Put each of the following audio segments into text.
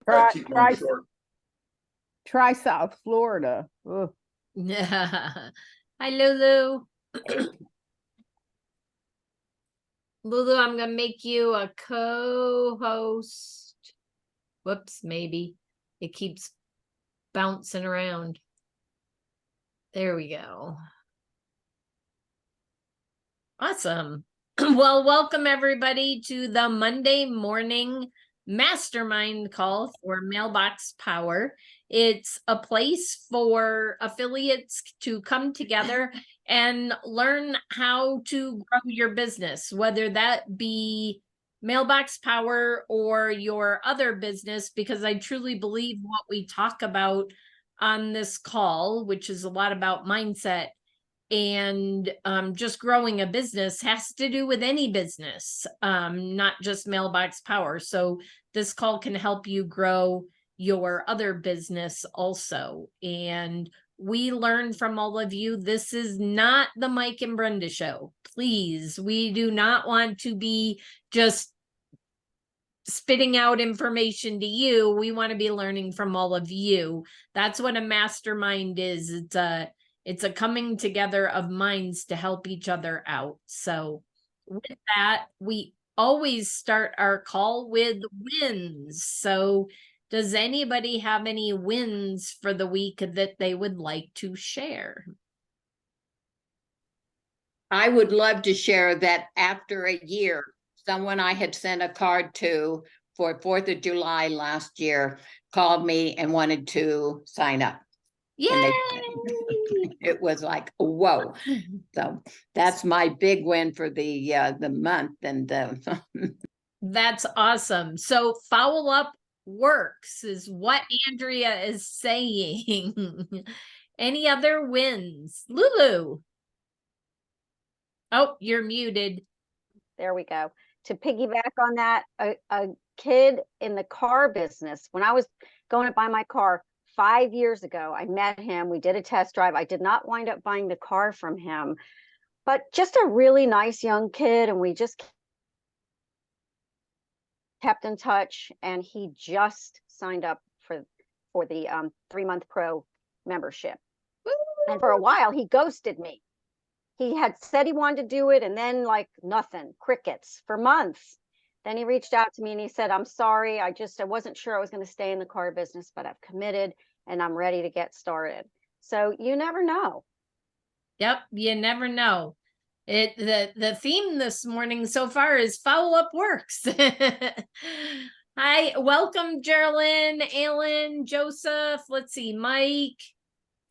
Try, keep mine try, short. try South Florida. Ugh. Hi, Lulu. Lulu, I'm going to make you a co-host. Whoops, maybe. It keeps bouncing around. There we go. Awesome. Well, welcome everybody to the Monday morning mastermind call for Mailbox Power. It's a place for affiliates to come together and learn how to grow your business, whether that be Mailbox Power or your other business, because I truly believe what we talk about on this call, which is a lot about mindset and just growing a business, has to do with any business, not just Mailbox Power. So this call can help you grow your other business also. And we learn from all of you. This is not the Mike and Brenda show. Please, we do not want to be just spitting out information to you. We want to be learning from all of you. That's what a mastermind is. It's a coming together of minds to help each other out. So with that, we always start our call with wins. So does anybody have any wins for the week that they would like to share? I would love to share that after a year, someone I had sent a card to for 4th of July last year called me and wanted to sign up. Yay! It was like, whoa. So that's my big win for the month. And That's awesome. So follow up works is what Andrea is saying. Any other wins? Lulu. Oh, you're muted. There we go. To piggyback on that, a kid in the car business, when I was going to buy my car 5 years ago, I met him. We did a test drive. I did not wind up buying the car from him, but just a really nice young kid. And we just kept in touch. And he just signed up for the 3-month pro membership. And for a while, he ghosted me. He had said he wanted to do it, and then like nothing, crickets for months. Then he reached out to me and he said, I'm sorry. I wasn't sure I was going to stay in the car business, but I've committed and I'm ready to get started. So you never know. Yep, you never know. The theme this morning so far is follow-up works. Hi, welcome Geraldine, Alan, Joseph. Let's see, Mike,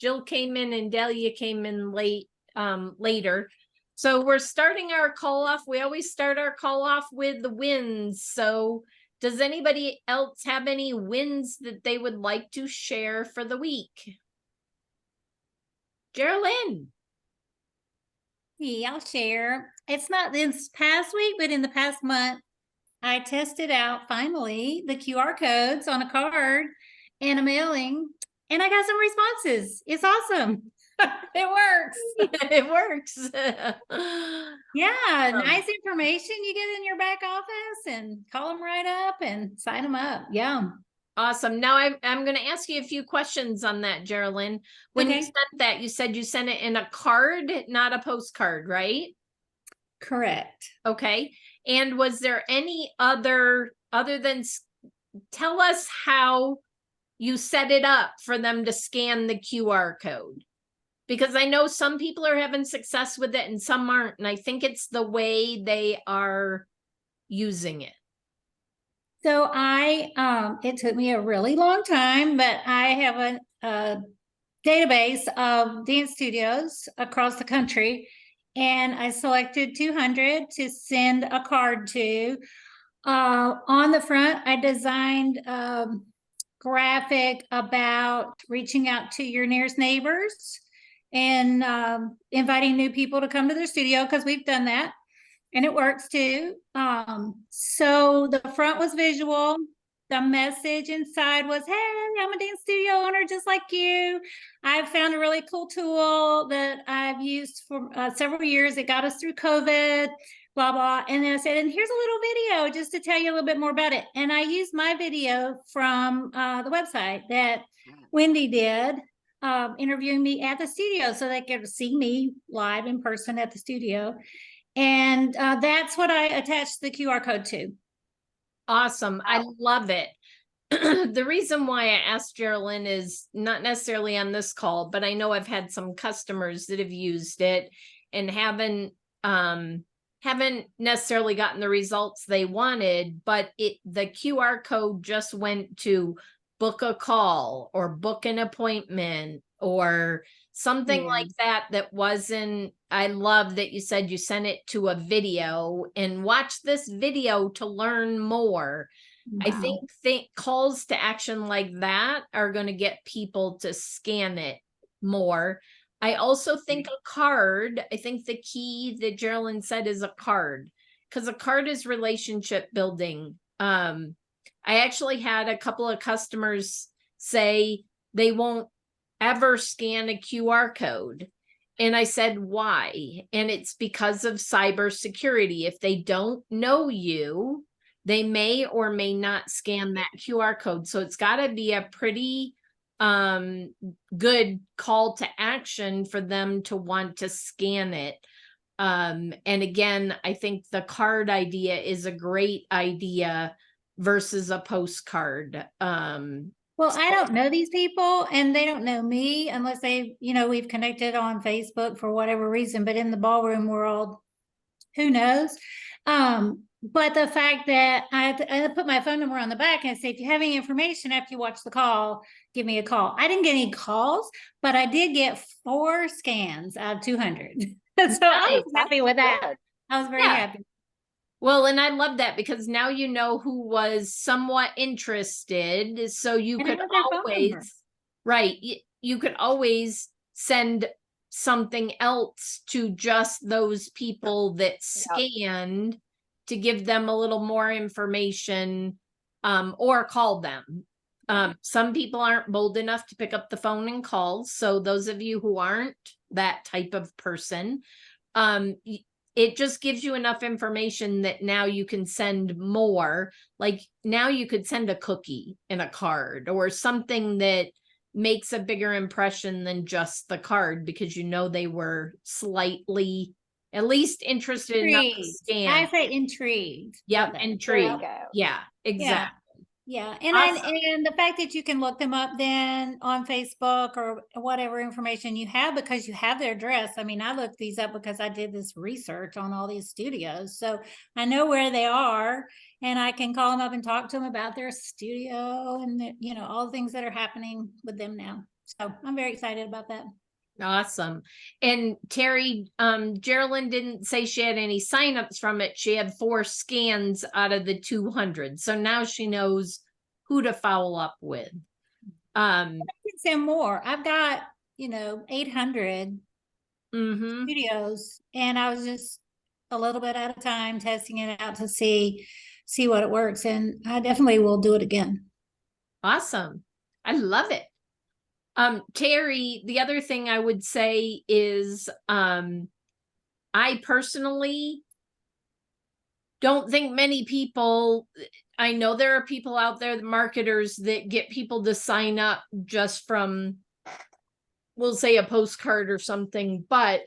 Jill came in and Delia came in later. So we're starting our call off. We always start our call off with the wins. So does anybody else have any wins that they would like to share for the week? Geraldine. Yeah, I'll share. It's not this past week, but in the past month, I tested out finally the QR codes on a card and a mailing, and I got some responses. It's awesome. It works. It works. Yeah, nice information you get in your back office and call them right up and sign them up. Yeah. Awesome. Now I'm going to ask you a few questions on that, Geraldine. When you Okay. sent that, you said you sent it in a card, not a postcard, right? Correct. Okay. And was there any other than tell us how you set it up for them to scan the QR code? Because I know some people are having success with it and some aren't. And I think it's the way they are using it. So it took me a really long time, but I have a database of dance studios across the country, and I selected 200 to send a card to. On the front, I designed a graphic about reaching out to your nearest neighbors and inviting new people to come to their studio, because we've done that and it works too. So the front was visual. The message inside was, hey, I'm a dance studio owner just like you. I've found a really cool tool that I've used for several years. It got us through COVID. blah, blah. And then I said, and here's a little video just to tell you a little bit more about it. And I used my video from the website that Wendy did, interviewing me at the studio so they could see me live in person at the studio. And that's what I attached the QR code to. Awesome. I love it. The reason why I asked Geraldine is not necessarily on this call, but I know I've had some customers that have used it and haven't necessarily gotten the results they wanted, but the QR code just went to book a call or book an appointment or something like that wasn't. I love that you said you sent it to a video and watch this video to learn more. I think calls to action like that are going to get people to scan it more. I also think a card, I think the key that Geraldine said is a card, because a card is relationship building. I actually had a couple of customers say they won't ever scan a QR code. And I said, why? And it's because of cybersecurity. If they don't know you, they may or may not scan that QR code. So it's got to be a pretty good call to action for them to want to scan it. And again, I think the card idea is a great idea versus a postcard. Well, I don't know these people and they don't know me unless they, we've connected on Facebook for whatever reason, but in the ballroom world, who knows? But the fact that I put my phone number on the back and say, if you have any information after you watch the call, give me a call. I didn't get any calls, but I did get 4 scans out of 200. So I was happy with that. I was very happy. Well, and I love that because now you know who was somewhat interested. So you could always, right. You could always send something else to just those people that scanned to give them a little more information, or call them. Some people aren't bold enough to pick up the phone and call. So those of you who aren't that type of person, it just gives you enough information that now you can send more. Like now you could send a cookie in a card or something that makes a bigger impression than just the card, because they were slightly at least interested enough to scan. I say intrigued. Yep, intrigued. Yeah, exactly. Yeah, and and the fact that you can look them up then on Facebook or whatever information you have, because you have their address. I mean, I looked these up because I did this research on all these studios, so I know where they are, and I can call them up and talk to them about their studio and all the things that are happening with them now. So I'm very excited about that. Awesome. And Terry, Geraldine didn't say she had any signups from it. She had 4 scans out of the 200. So now she knows who to follow up with. I can send more. I've got, 800 studios, and I was just a little bit at a time testing it out to see what it works. And I definitely will do it again. Awesome. I love it. Terry, the other thing I would say is, I personally don't think many people, I know there are people out there, the marketers, that get people to sign up just from, we'll say, a postcard or something, but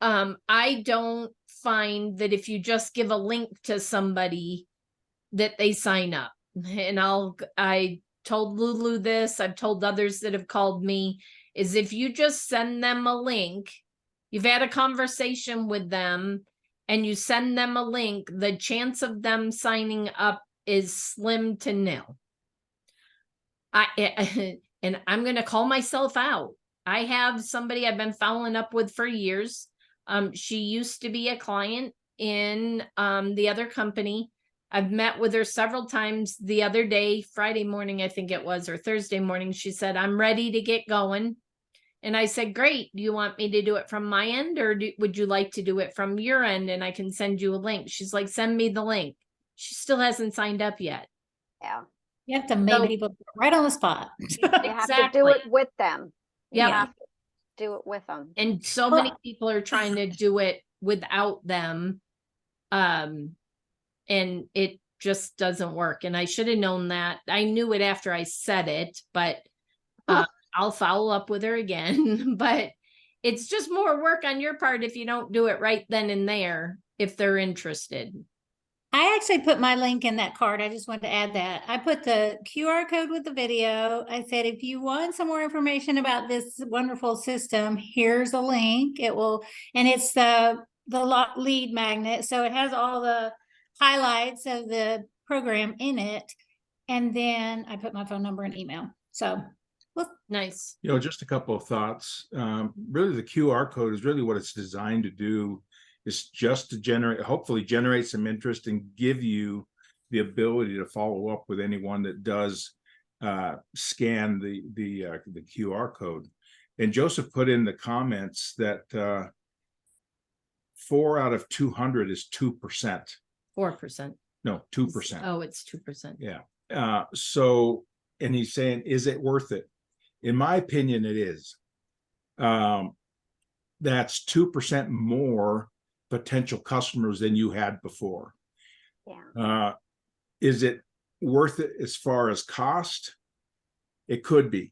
I don't find that if you just give a link to somebody that they sign up. And I told Lulu this, I've told others that have called me, is if you just send them a link, you've had a conversation with them and you send them a link, the chance of them signing up is slim to nil. And I'm going to call myself out. I have somebody I've been following up with for years. She used to be a client in the other company. I've met with her several times. The other day, Friday morning, I think it was, or Thursday morning, she said, I'm ready to get going. And I said, great. Do you want me to do it from my end, or would you like to do it from your end? And I can send you a link. She's like, send me the link. She still hasn't signed up yet. Yeah. You have to make people right on the spot. You have to do it with them. Yeah. You have to do it with them. And so many people are trying to do it without them. And it just doesn't work. And I should have known that. I knew it after I said it, but I'll follow up with her again. But it's just more work on your part if you don't do it right then and there, if they're interested. I actually put my link in that card. I just wanted to add that. I put the QR code with the video. I said, if you want some more information about this wonderful system, here's a link. It will, and it's the lead magnet. So it has all the highlights of the program in it. And then I put my phone number and email. So nice. You know, just a couple of thoughts. Really, the QR code is really what it's designed to do, is just to hopefully generate some interest and give you the ability to follow up with anyone that does scan the QR code. And Joseph put in the comments that 4 out of 200 is 2%. 4%. No, 2%. Oh, it's 2%. Yeah. So, and he's saying, is it worth it? In my opinion, it is. That's 2% more potential customers than you had before. Yeah. Is it worth it as far as cost? It could be.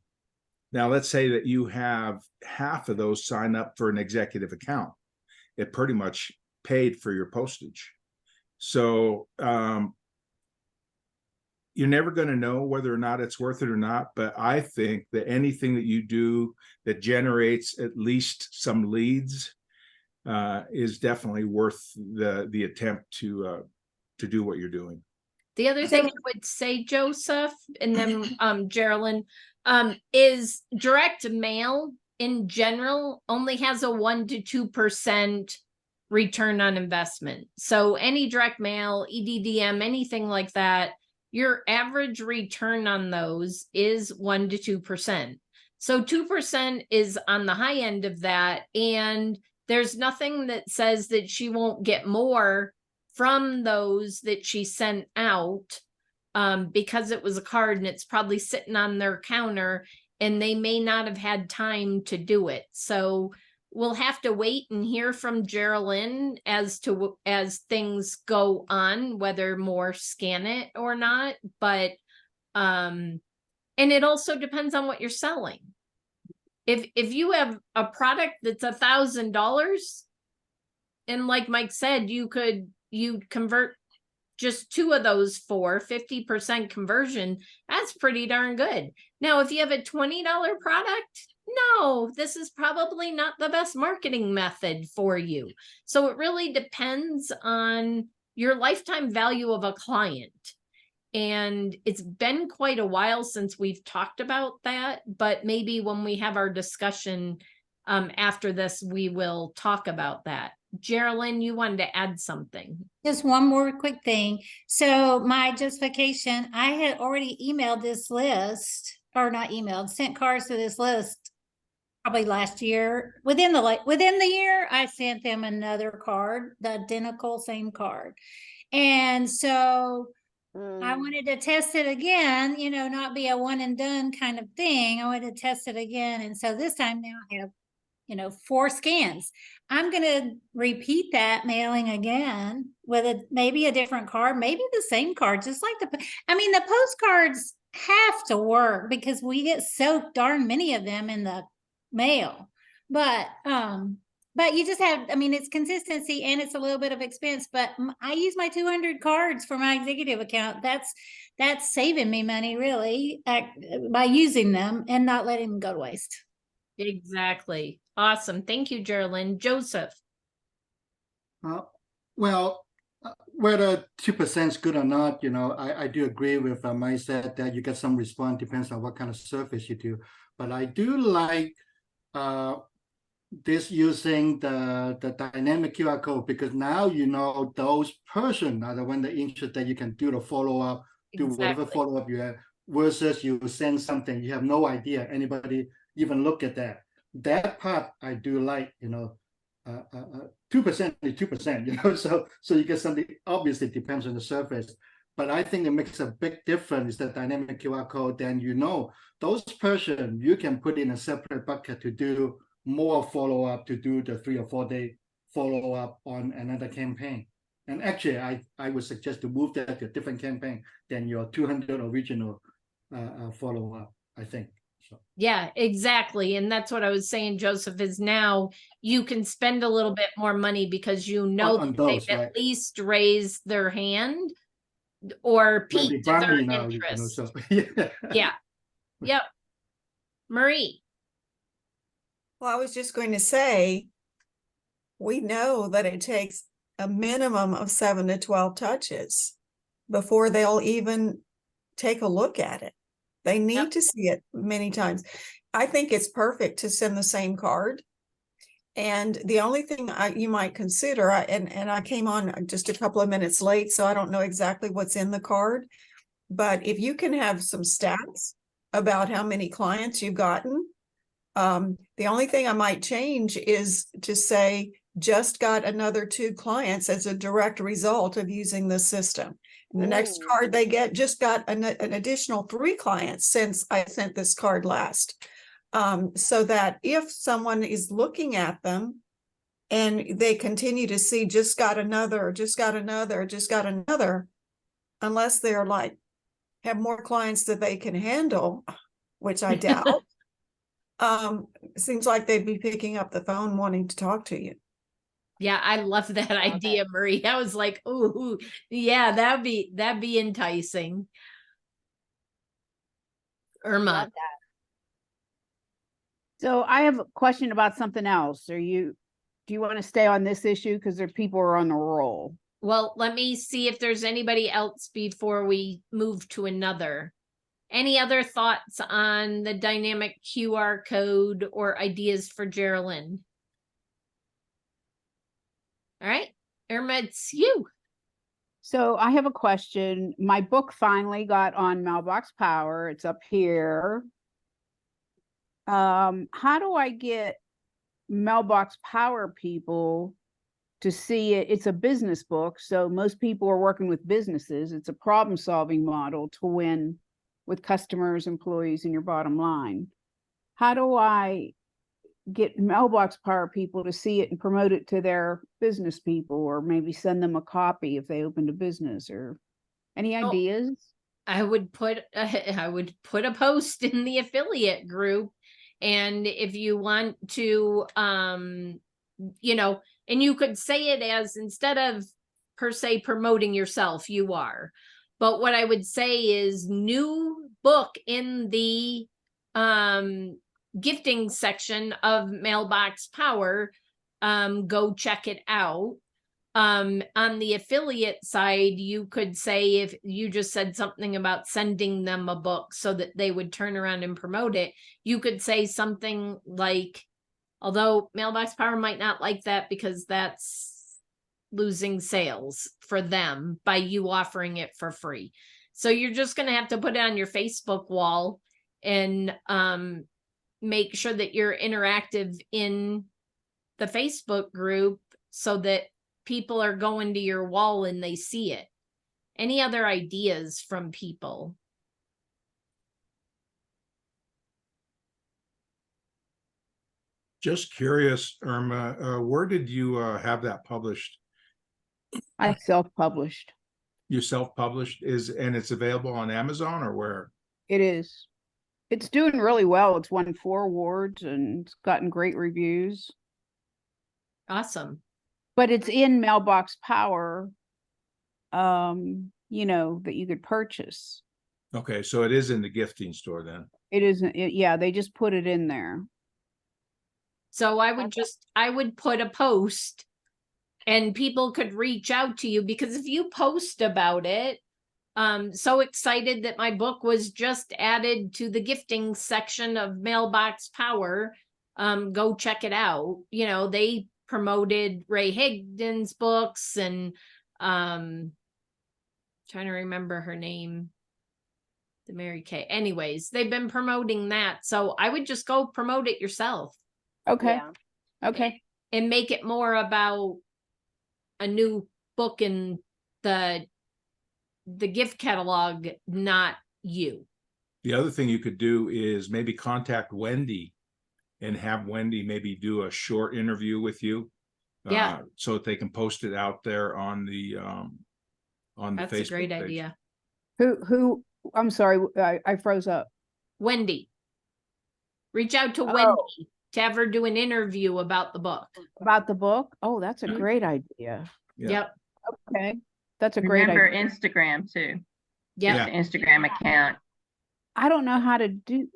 Now, let's say that you have half of those sign up for an executive account. It pretty much paid for your postage. So you're never going to know whether or not it's worth it or not. But I think that anything that you do that generates at least some leads is definitely worth the attempt to do what you're doing. The other thing I would say, Joseph, and then Geraldine, is direct mail in general only has a 1 to 2% return on investment. So any direct mail, EDDM, anything like that, your average return on those is 1 to 2%. So 2% is on the high end of that. And there's nothing that says that she won't get more from those that she sent out, because it was a card and it's probably sitting on their counter and they may not have had time to do it. So we'll have to wait and hear from Geraldine as things go on, whether more scan it or not. But and it also depends on what you're selling. If you have a product that's $1,000, and like Mike said, you convert just 2 of those for 50% conversion, that's pretty darn good. Now, if you have a $20 product, no, this is probably not the best marketing method for you. So it really depends on your lifetime value of a client. And it's been quite a while since we've talked about that, but maybe when we have our discussion after this, we will talk about that. Geraldine, you wanted to add something. just one more quick thing. So my justification, I had already emailed this list, or not emailed, sent cards to this list probably last year. Within the year, I sent them another card, the identical same card. And so I wanted to test it again, not be a one and done kind of thing. I wanted to test it again. And so this time now I have, 4 scans. I'm going to repeat that mailing again with maybe a different card, maybe the same card, just like the postcards have to work because we get so darn many of them in the mail. But you just have, it's consistency and it's a little bit of expense, but I use my 200 cards for my executive account. That's saving me money really by using them and not letting them go to waste. Exactly. Awesome. Thank you, Geraldine. Joseph. Well, whether 2% is good or not, I do agree with Mike said that you get some response, depends on what kind of service you do. But I do like this using the dynamic QR code, because now those person are the one that interested that you can do the follow-up, do whatever follow-up you have, versus you send something, you have no idea anybody even look at that. That part I do like, 2% is 2%, so you get something, obviously it depends on the surface. But I think it makes a big difference, the dynamic QR code. Then those person you can put in a separate bucket to do more follow-up, to do the 3 or 4 day follow-up on another campaign. And actually, I would suggest to move that to a different campaign than your 200 original follow-up, I think. So. Yeah, exactly. And that's what I was saying, Joseph, is now you can spend a little bit more money because you know On that those, they've right. at least raised their hand or Maybe piqued their Barney now, interest. so yeah. Yeah. Yep. Marie. Well, I was just going to say, we know that it takes a minimum of 7 to 12 touches before they'll even take a look at it. They need to see it many times. I think it's perfect to send the same card. And the only thing you might consider, and I came on just a couple of minutes late, so I don't know exactly what's in the card, but if you can have some stats about how many clients you've gotten, the only thing I might change is to say, just got another 2 clients as a direct result of using the system. And the next card they get just got an additional 3 clients since I sent this card last. So that if someone is looking at them and they continue to see just got another, unless they're like, have more clients that they can handle, which I doubt, seems like they'd be picking up the phone wanting to talk to you. Yeah, I love that idea, Marie. I was like, ooh, yeah, that'd be enticing. Irma. Love that. So I have a question about something else. Do you want to stay on this issue? Because there people are on the roll. Well, let me see if there's anybody else before we move to another. Any other thoughts on the dynamic QR code or ideas for Geraldine? All right, Irma, it's you. So I have a question. My book finally got on Mailbox Power. It's up here. How do I get Mailbox Power people to see it? It's a business book, so most people are working with businesses. It's a problem-solving model to win with customers, employees, and your bottom line. How do I get Mailbox Power people to see it and promote it to their business people, or maybe send them a copy if they opened a business? Or any ideas? I would put a post in the affiliate group, and if you want to, you know, and you could say it as, instead of per se promoting yourself, you are. But what I would say is, new book in the gifting section of Mailbox Power, go check it out. On the affiliate side, you could say, if you just said something about sending them a book so that they would turn around and promote it, you could say something like, although Mailbox Power might not like that because that's losing sales for them by you offering it for free. So you're just going to have to put it on your Facebook wall and make sure that you're interactive in the Facebook group so that people are going to your wall and they see it. Any other ideas from people? Just curious, Irma, where did you have that published? I self-published. You self-published, and it's available on Amazon, or where? It is. It's doing really well. It's won 4 awards and it's gotten great reviews. Awesome. But it's in Mailbox Power, you know, that you could purchase. Okay, so it is in the gifting store then. It isn't. Yeah, they just put it in there. So I would put a post and people could reach out to you, because if you post about it, so excited that my book was just added to the gifting section of Mailbox Power, go check it out. You know, they promoted Ray Higdon's books and trying to remember her name, the Mary Kay. Anyways, they've been promoting that. So I would just go promote it yourself. Okay. Yeah. Okay. And make it more about a new book in the gift catalog, not you. The other thing you could do is maybe contact Wendy and have Wendy maybe do a short interview with you Yeah. So that they can post it out there on the That's Facebook a great page. idea. Who, I'm sorry, I froze up. Wendy. Reach out to Oh. Wendy to have her do an interview about the book. About the book? Oh, that's a Mhm. great idea. Yeah. Yep. Okay. That's a great Remember idea. Instagram too. Yep. Yeah. The Instagram account. I don't know how to do,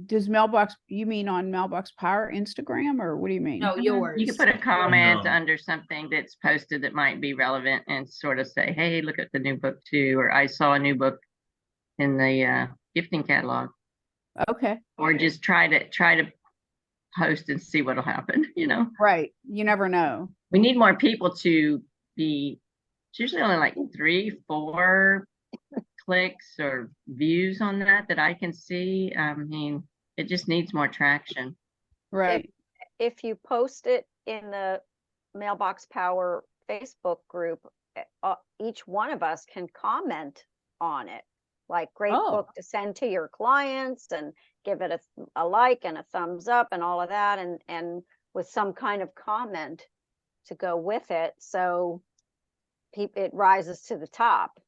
does Mailbox, you mean on Mailbox Power Instagram, or what do you mean? No, yours. You can put a comment No. under something that's posted that might be relevant and sort of say, hey, look at the new book too, or I saw a new book in the gifting catalog, Okay, or just try to post and see what'll happen, you know. right. You never know. We need more people to be, it's usually only like 3-4 clicks or views on that I can see. I mean, it just needs more traction. Right. If you post it in the Mailbox Power Facebook group, each one of us can comment on it. Like, great Oh. book to send to your clients, and give it a like and a thumbs up and all of that, and with some kind of comment to go with it, so it rises to the top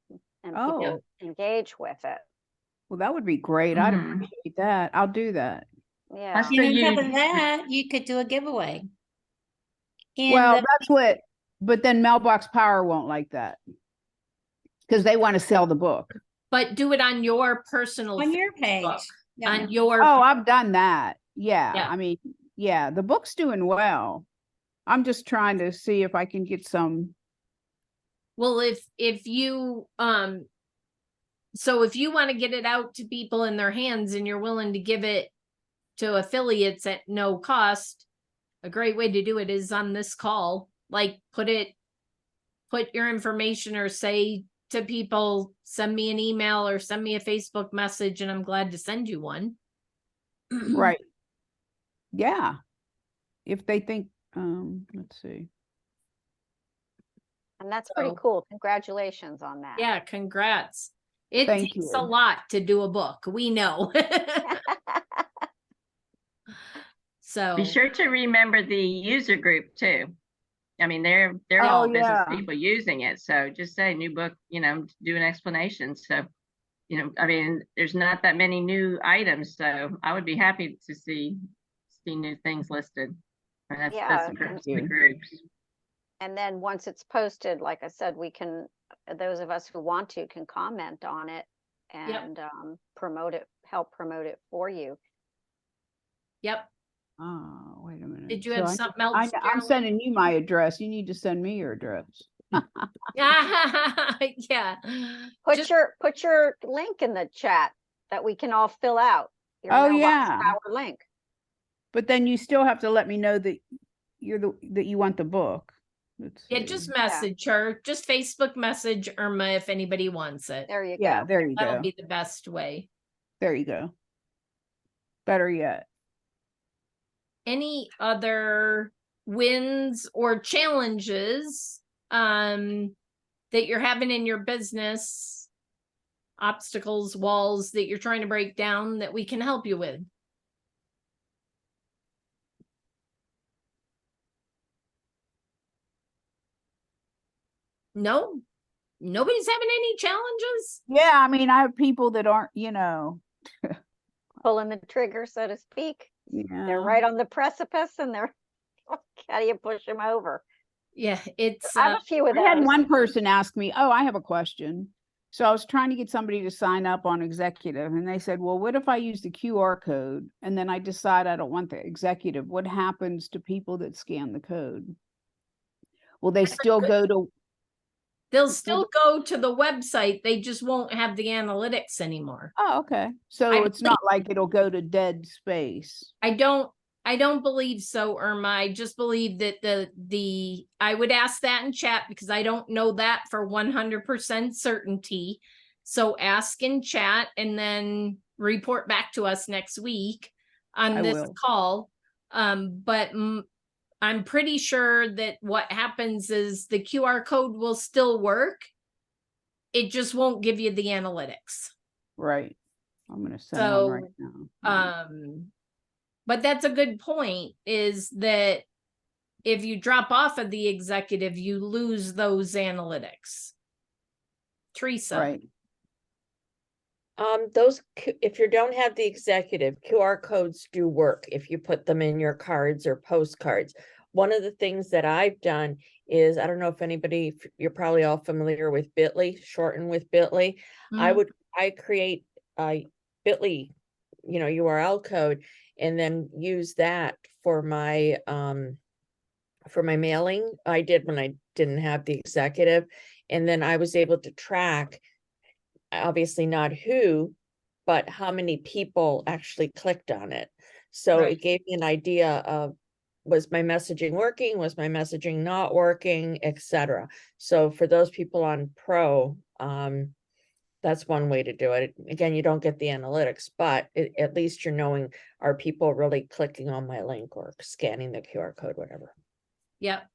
and people engage with it. Well, that would be great. I'd Mhm. appreciate that. I'll do that. Yeah. That's And the on top huge- of that, you could do a giveaway. And Well, that's what, but then Mailbox Power won't like that. Because they want to sell the book. But do it on your personal on your page. Facebook. Yeah. On your Oh, I've done that. Yeah. Yeah. I mean, yeah, the book's doing well. I'm just trying to see if I can get some. well, if you so if you want to get it out to people in their hands and you're willing to give it to affiliates at no cost, a great way to do it is on this call. Like, put your information, or say to people, send me an email or send me a Facebook message and I'm glad to send you one. Right. Yeah. If they think, let's see. And that's pretty So- cool. Congratulations on that. Yeah, congrats. It Thank takes you. a lot to do a book. We know. So Be sure to remember the user group too. I mean, they're Oh, all business yeah. people using it. So just say new book, you know, do an explanation. So, you know, I mean, there's not that many new items. So I would be happy to see new things listed. And that's Yeah, the purpose of thank the you. groups. And then once it's posted, like I said, we can, those of us who want to can comment on it and promote it, help promote it for you. yep. Oh, wait a minute. Did you So have I- something else? I'm Carolyn? sending you my address. You need to send me your address. Yeah. Put Just- your link in the chat that we can all fill out. Your Oh, Mailbox yeah. Power link. But then you still have to let me know that that you want the book. Let's Yeah, see. just message her. Just Facebook message Irma if anybody wants it. There you Yeah, go. there you That'll go. be the best way. There you go. Better yet. Any other wins or challenges that you're having in your business, obstacles, walls that you're trying to break down that we can help you with? No, nobody's having any challenges. Yeah, I mean, I have people that aren't, Pulling the trigger, so to speak. yeah. They're right on the precipice, and they're, how do you push them over? Yeah, it's I have a few of I had those. one person ask me, oh, I have a question. So I was trying to get somebody to sign up on executive, and they said, well, what if I use the QR code and then I decide I don't want the executive? What happens to people that scan the code? Will they still go to, they'll still go to the website. They just won't have the analytics anymore. oh, okay. So I it's not like it'll go to dead space. I don't believe so, Irma. I just believe that I would ask that in chat because I don't know that for 100% certainty. So ask in chat and then report back to us next week on I this will. call. But I'm pretty sure that what happens is the QR code will still work. It just won't give you the analytics. Right. I'm going to send So, one right now. But that's a good point, is that if you drop off of the executive, you lose those analytics. Teresa. Right. If you don't have the executive, QR codes do work if you put them in your cards or postcards. One of the things that I've done is, I don't know if anybody, you're probably all familiar with Bitly, shortened with Bitly. I create a Bitly, URL code, and then use that for my mailing. I did when I didn't have the executive, and then I was able to track, obviously not who, but how many people actually clicked on it. So Right. it gave me an idea of, was my messaging working? Was my messaging not working, etc. So for those people on Pro, that's one way to do it. Again, you don't get the analytics, but at least you're knowing, are people really clicking on my link or scanning the QR code, whatever. Yep.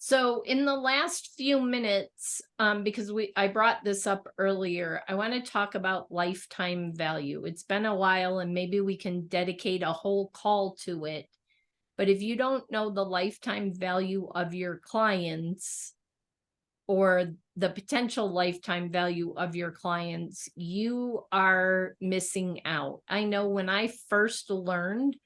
So in the last few minutes, because I brought this up earlier, I want to talk about lifetime value. It's been a while, and maybe we can dedicate a whole call to it. But if you don't know the lifetime value of your clients or the potential lifetime value of your clients, you are missing out. I know when I first learned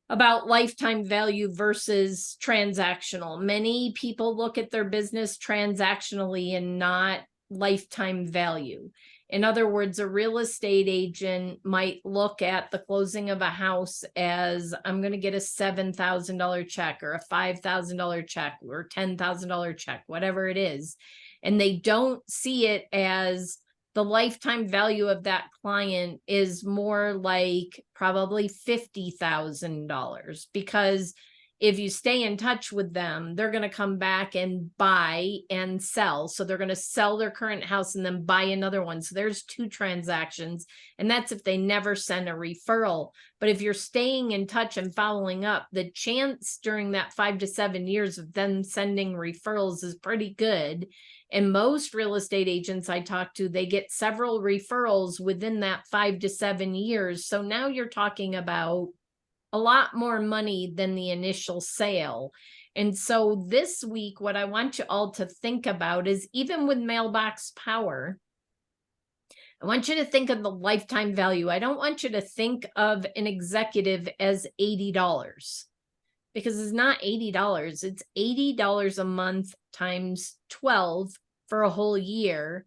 about lifetime value versus transactional, many people look at their business transactionally and not lifetime value. In other words, a real estate agent might look at the closing of a house as, I'm going to get a $7,000 check or a $5,000 check or $10,000 check, whatever it is. And they don't see it as the lifetime value of that client is more like probably $50,000, because if you stay in touch with them, they're going to come back and buy and sell. So they're going to sell their current house and then buy another one. So there's 2 transactions. And that's if they never send a referral. But if you're staying in touch and following up, the chance during that 5 to 7 years of them sending referrals is pretty good. And most real estate agents I talk to, they get several referrals within that 5 to 7 years. So now you're talking about a lot more money than the initial sale. And so this week, what I want you all to think about is, even with Mailbox Power, I want you to think of the lifetime value. I don't want you to think of an executive as $80, because it's not $80. It's $80 a month times 12 for a whole year.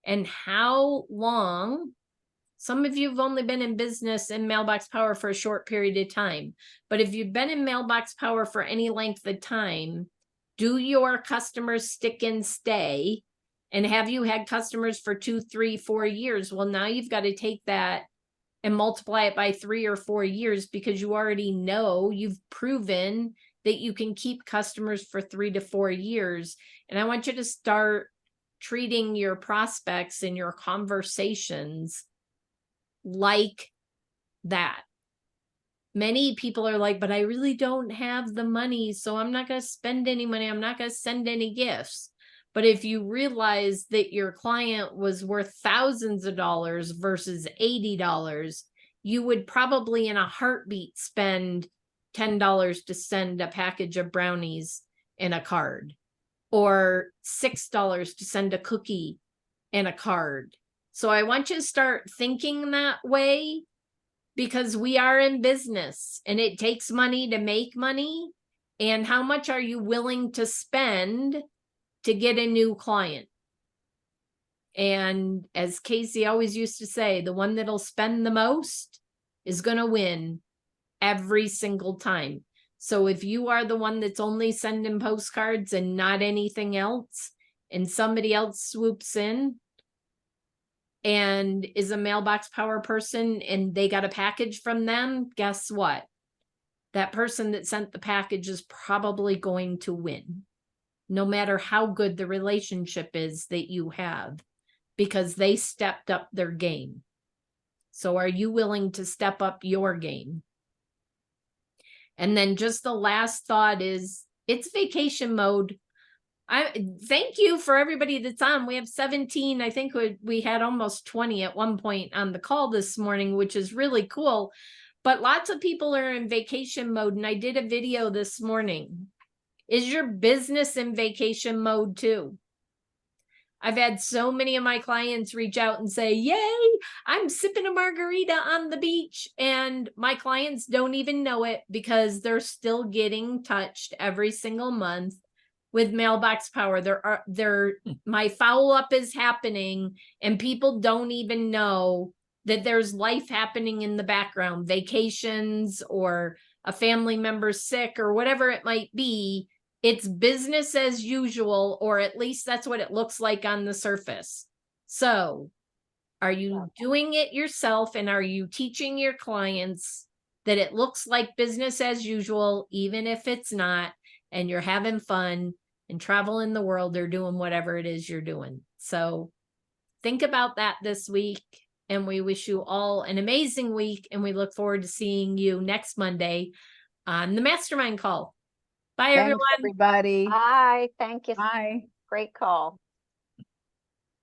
And how long? Some of you have only been in business in Mailbox Power for a short period of time. But if you've been in Mailbox Power for any length of time, do your customers stick and stay? And have you had customers for 2, 3, 4 years? Well, now you've got to take that and multiply it by 3 or 4 years, because you already know, you've proven that you can keep customers for 3 to 4 years. And I want you to start treating your prospects and your conversations like that. Many people are like, but I really don't have the money, so I'm not going to spend any money. I'm not going to send any gifts. But if you realize that your client was worth thousands of dollars versus $80, you would probably in a heartbeat spend $10 to send a package of brownies and a card, or $6 to send a cookie and a card. So I want you to start thinking that way, because we are in business and it takes money to make money. And how much are you willing to spend to get a new client? And as Casey always used to say, the one that'll spend the most is going to win every single time. So if you are the one that's only sending postcards and not anything else, and somebody else swoops in and is a Mailbox Power person and they got a package from them, guess what? That person that sent the package is probably going to win, no matter how good the relationship is that you have, because they stepped up their game. So are you willing to step up your game? And then just the last thought is, it's vacation mode. I thank you for everybody that's on. We have 17. I think we had almost 20 at one point on the call this morning, which is really cool. but lots of people are in vacation mode. And I did a video this morning. Is your business in vacation mode too? I've had so many of my clients reach out and say, yay, I'm sipping a margarita on the beach. And my clients don't even know it because they're still getting touched every single month with Mailbox Power. My follow-up is happening and people don't even know that there's life happening in the background, vacations or a family member sick or whatever it might be. It's business as usual, or at least that's what it looks like on the surface. So are you doing it yourself, and are you teaching your clients that it looks like business as usual, even if it's not, and you're having fun and traveling the world or doing whatever it is you're doing? So think about that this week, and we wish you all an amazing week, and we look forward to seeing you next Monday on the Mastermind call. Bye, Thanks, everyone. everybody. Bye. Thank you. Bye. Great call.